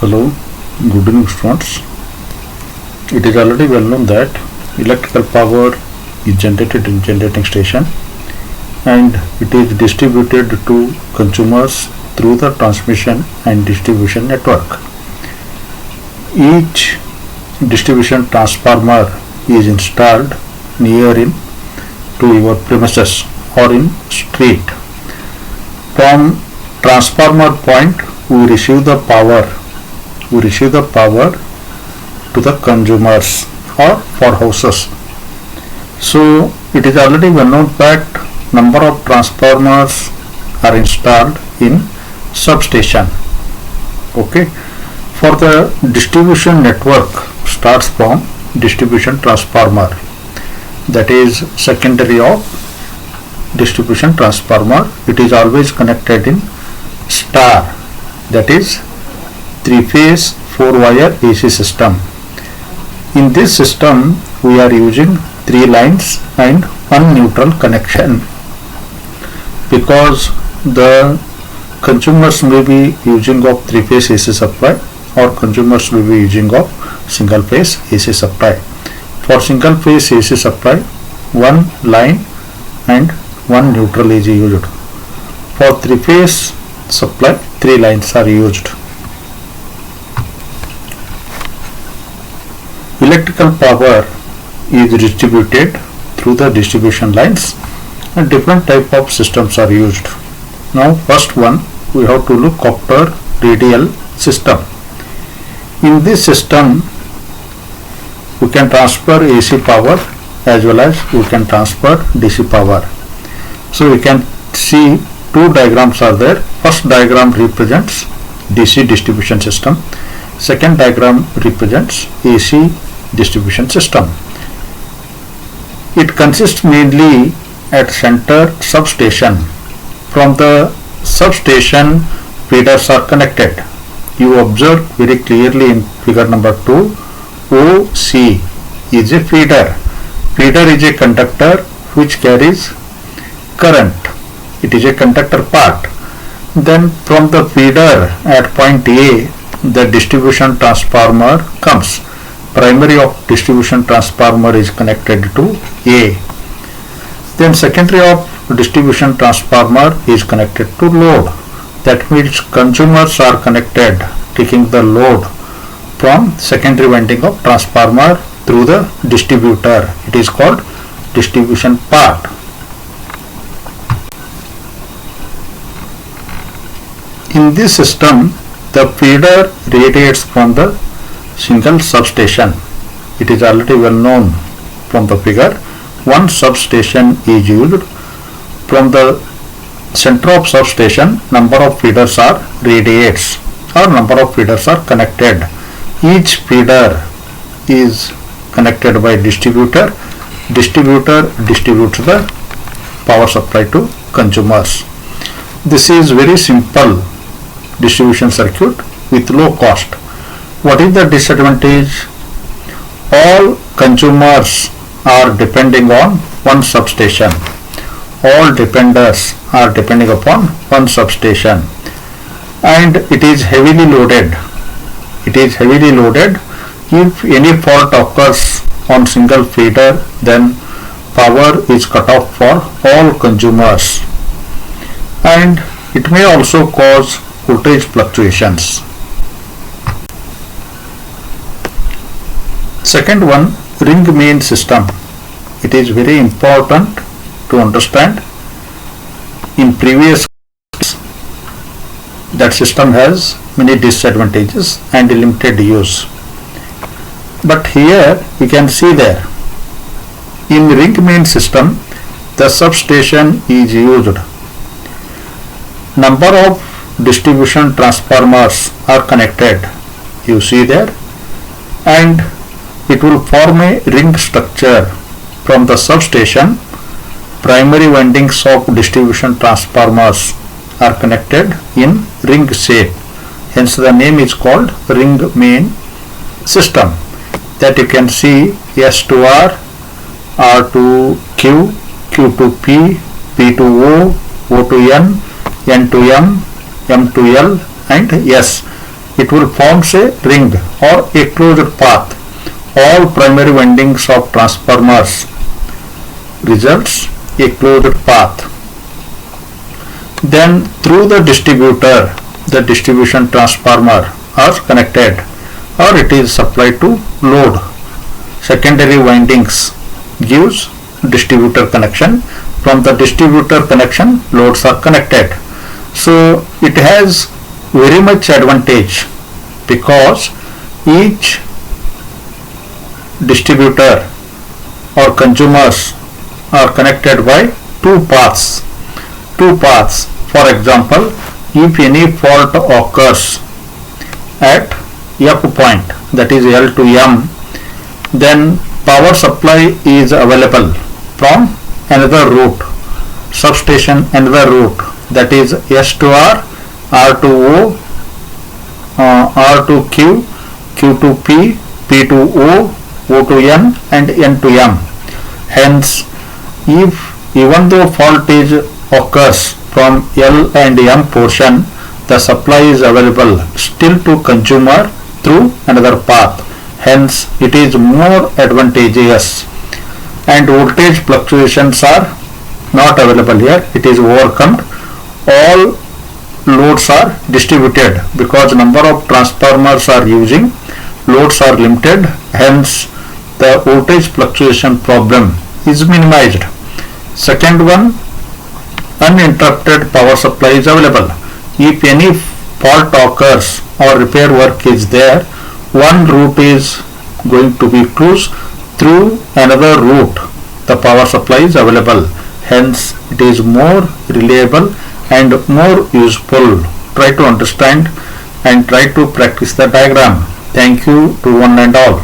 Hello, good evening students. It is already well known that electrical power is generated in generating station and it is distributed to consumers through the transmission and distribution network. Each distribution transformer is installed near in to your premises or in street. From transformer point we receive the power to the consumers or for houses. So it is already well known that number of transformers are installed in substation. Okay, for the distribution network starts from distribution transformer, that is secondary of distribution transformer. It is always connected in star, that is 3-phase 4-wire AC system. In this system we are using 3 lines and 1 neutral connection, because the consumers may be using of 3-phase AC supply or consumers may be using of single phase AC supply. For single phase AC supply 1 line and 1 neutral is used. For 3-phase supply 3 lines are used. Electrical power is distributed through the distribution lines and different type of systems are used. Now first one we have to look after radial system. In this system we can transfer AC power as well as we can transfer DC power. So we can see 2 diagrams are there. First diagram represents DC distribution system. Second diagram represents AC distribution system. It consists mainly at center substation. From the substation feeders are connected. You observe very clearly in figure number 2, OC is a feeder. Feeder is a conductor which carries current. It is a conductor part. Then from the feeder at point A the distribution transformer comes. Primary of distribution transformer is connected to A. Then secondary of distribution transformer is connected to load. That means consumers are connected, taking the load from secondary winding of transformer through the distributor. It is called distribution part. In this system the feeder radiates from the single substation. It is already well known from the figure. One substation is used. From the center of substation number of feeders are radiates or number of feeders are connected. Each feeder is connected by distributor. Distributor distributes the power supply to consumers. This is very simple distribution circuit with low cost. What is the disadvantage? All consumers are depending on one substation. All dependers are depending upon one substation, and it is heavily loaded. It is heavily loaded. If any fault occurs on single feeder, then power is cut off for all consumers, and it may also cause voltage fluctuations. Second one, ring main system. It is very important to understand. In previous that system has many disadvantages and limited use, but here we can see there in ring main system the substation is used. Number of distribution transformers are connected, you see there, and it will form a ring structure. From the substation primary windings of distribution transformers are connected in ring shape, hence the name is called ring main system. That you can see S to R, R to Q, Q to P, P to O, O to N, N to M, M to L and S. it will forms a ring or a closed path. All primary windings of transformers results a closed path. Then through the distributor, the distribution transformer are connected, or it is supplied to load. Secondary windings gives distributor connection. From the distributor connection, loads are connected. So it has very much advantage because each distributor or consumers are connected by two paths. For example, if any fault occurs at F point, that is L to M, then power supply is available from another route, substation another route, that is S to R, R to O, R to Q, Q to P, P to O, O to N and N to M. Hence, if even though fault is occurs from L and M portion, the supply is available still to consumer through another path. Hence, it is more advantageous, and voltage fluctuations are not available here. It is overcome. All loads are distributed because number of transformers are using, loads are limited. Hence, the voltage fluctuation problem is minimized. Second one, uninterrupted power supply is available. If any fault occurs or repair work is there, one route is going to be closed, through another route the power supply is available. Hence, it is more reliable and more useful. Try to understand and try to practice the diagram. Thank you to one and all.